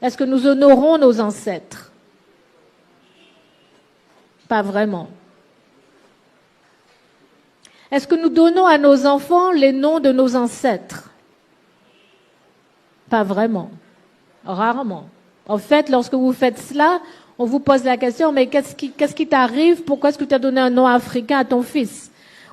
Est-ce que nous honorons nos ancêtres? Pas vraiment. Est-ce que nous donnons à nos enfants les noms de nos ancêtres? Pas vraiment. Rarement. En fait, lorsque vous faites cela, on vous pose la question, mais qu'est-ce qui t'arrive? Pourquoi est-ce que tu as donné un nom africain à ton fils?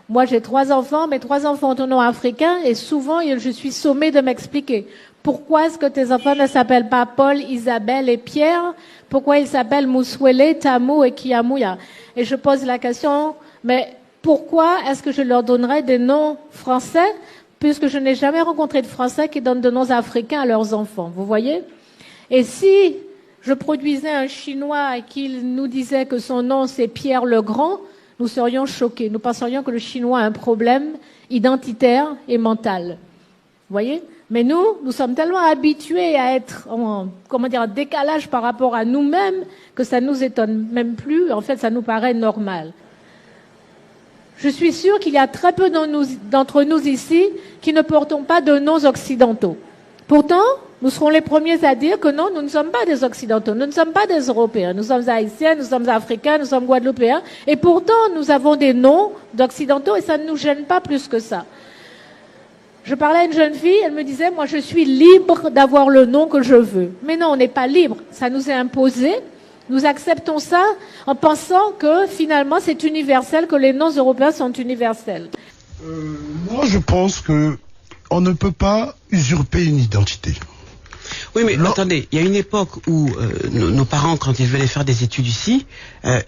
Moi, j'ai 3 enfants, mes 3 enfants ont un nom africain, et souvent, je suis sommée de m'expliquer. Pourquoi est-ce que tes enfants ne s'appellent pas Paul, Isabelle et Pierre? Pourquoi ils s'appellent Mouswele, Tamou et Kiamouya? Et je pose la question, mais pourquoi est-ce que je leur donnerais des noms français, puisque je n'ai jamais rencontré de Français qui donnent des noms africains à leurs enfants? Vous voyez? Et si je produisais un Chinois et qu'il nous disait que son nom c'est Pierre le Grand, nous serions choqués. Nous penserions que le Chinois a un problème identitaire et mental. Vous voyez? Mais nous sommes tellement habitués à être en décalage par rapport à nous-mêmes que ça nous étonne même plus. En fait, ça nous paraît normal. Je suis sûre qu'il y a très peu d'entre nous ici qui ne portons pas de noms occidentaux. Pourtant, nous serons les premiers à dire que non, nous ne sommes pas des Occidentaux, nous ne sommes pas des Européens, nous sommes Haïtiens, nous sommes Africains, nous sommes Guadeloupéens, et pourtant nous avons des noms d'Occidentaux et ça ne nous gêne pas plus que ça. Je parlais à une jeune fille, elle me disait, moi je suis libre d'avoir le nom que je veux. Mais non, on n'est pas libre, ça nous est imposé, nous acceptons ça en pensant que finalement c'est universel, que les noms européens sont universels. Moi je pense que on ne peut pas usurper une identité. Oui, mais attendez, il y a une époque où nos parents, quand ils venaient faire des études ici,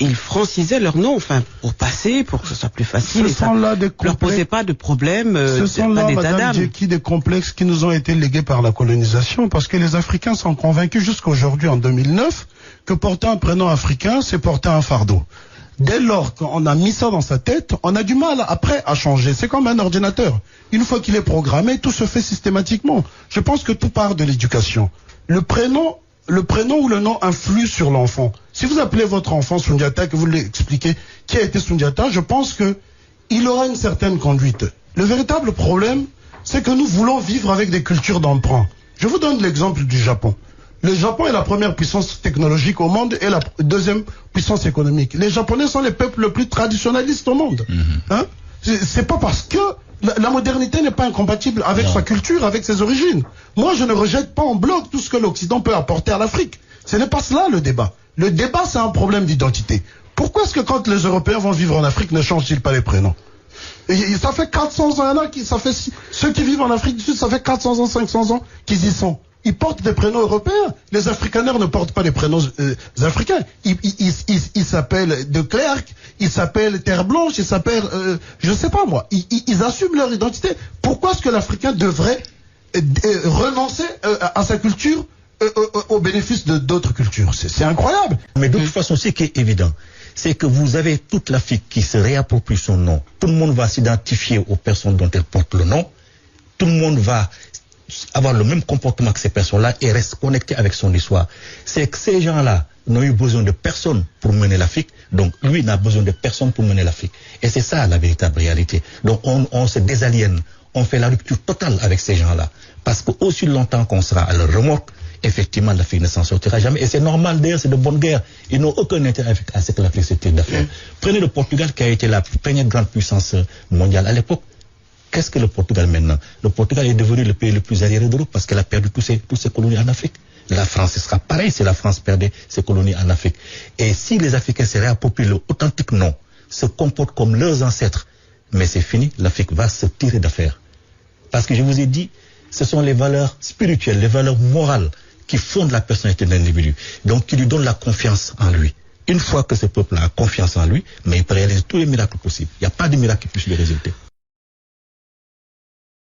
ils francisaient leur nom, enfin, pour passer, pour que ce soit plus facile. Ce sont là des complexes. Leur posait pas de problème. Ce sont là, Madame Djeki, des complexes qui nous ont été légués par la colonisation, parce que les Africains sont convaincus jusqu'à aujourd'hui, en 2009, que porter un prénom africain, c'est porter un fardeau. Dès lors qu'on a mis ça dans sa tête, on a du mal après à changer. C'est comme un ordinateur. Une fois qu'il est programmé, tout se fait systématiquement. Je pense que tout part de l'éducation. Le prénom ou le nom influe sur l'enfant. Si vous appelez votre enfant Sundiata, que vous lui expliquez qui a été Sundiata, je pense que il aura une certaine conduite. Le véritable problème, c'est que nous voulons vivre avec des cultures d'emprunt. Je vous donne l'exemple du Japon. Le Japon est la première puissance technologique au monde et la deuxième puissance économique. Les Japonais sont les peuples les plus traditionnalistes au monde. Hein? C'est pas parce que la modernité n'est pas incompatible avec sa culture, avec ses origines. Moi, je ne rejette pas en bloc tout ce que l'Occident peut apporter à l'Afrique. Ce n'est pas cela le débat. Le débat, c'est un problème d'identité. Pourquoi est-ce que quand les Européens vont vivre en Afrique, ne changent-ils pas les prénoms? Et ça fait 400 ans, ceux qui vivent en Afrique du Sud, ça fait 400 ans, 500 ans qu'ils y sont. Ils portent des prénoms européens. Les Afrikaners ne portent pas les prénoms africains. Ils s'appellent De Klerk, ils s'appellent Terre Blanche, ils s'appellent, je sais pas moi. Ils assument leur identité. Pourquoi est-ce que l'Africain devrait renoncer à sa culture au bénéfice d'autres cultures? C'est incroyable. Mais de toute façon, ce qui est évident, c'est que vous avez toute l'Afrique qui se réapproprie son nom. Tout le monde va s'identifier aux personnes dont elle porte le nom. Tout le monde va avoir le même comportement que ces personnes-là et reste connecté avec son histoire. C'est que ces gens-là n'ont eu besoin de personne pour mener l'Afrique, donc lui n'a besoin de personne pour mener l'Afrique. Et c'est ça la véritable réalité. Donc on se désaliène, on fait la rupture totale avec ces gens-là. Parce qu'aussi longtemps qu'on sera à leur remorque, effectivement l'Afrique ne s'en sortira jamais. Et c'est normal d'ailleurs, c'est de bonne guerre. Ils n'ont aucun intérêt à ce que l'Afrique se tire d'affaires. Prenez le Portugal qui a été la première grande puissance mondiale à l'époque. Qu'est-ce que le Portugal maintenant? Le Portugal est devenu le pays le plus arriéré d'Europe parce qu'elle a perdu toutes ses colonies en Afrique. La France, ce sera pareil si la France perdait ses colonies en Afrique. Et si les Africains se réapproprient le authentique nom, se comportent comme leurs ancêtres, mais c'est fini, l'Afrique va se tirer d'affaire. Parce que je vous ai dit, ce sont les valeurs spirituelles, les valeurs morales qui fondent la personnalité de l'individu. Donc qui lui donnent la confiance en lui. Une fois que ce peuple a confiance en lui, mais il peut réaliser tous les miracles possibles. Il n'y a pas de miracle qui puisse lui résulter.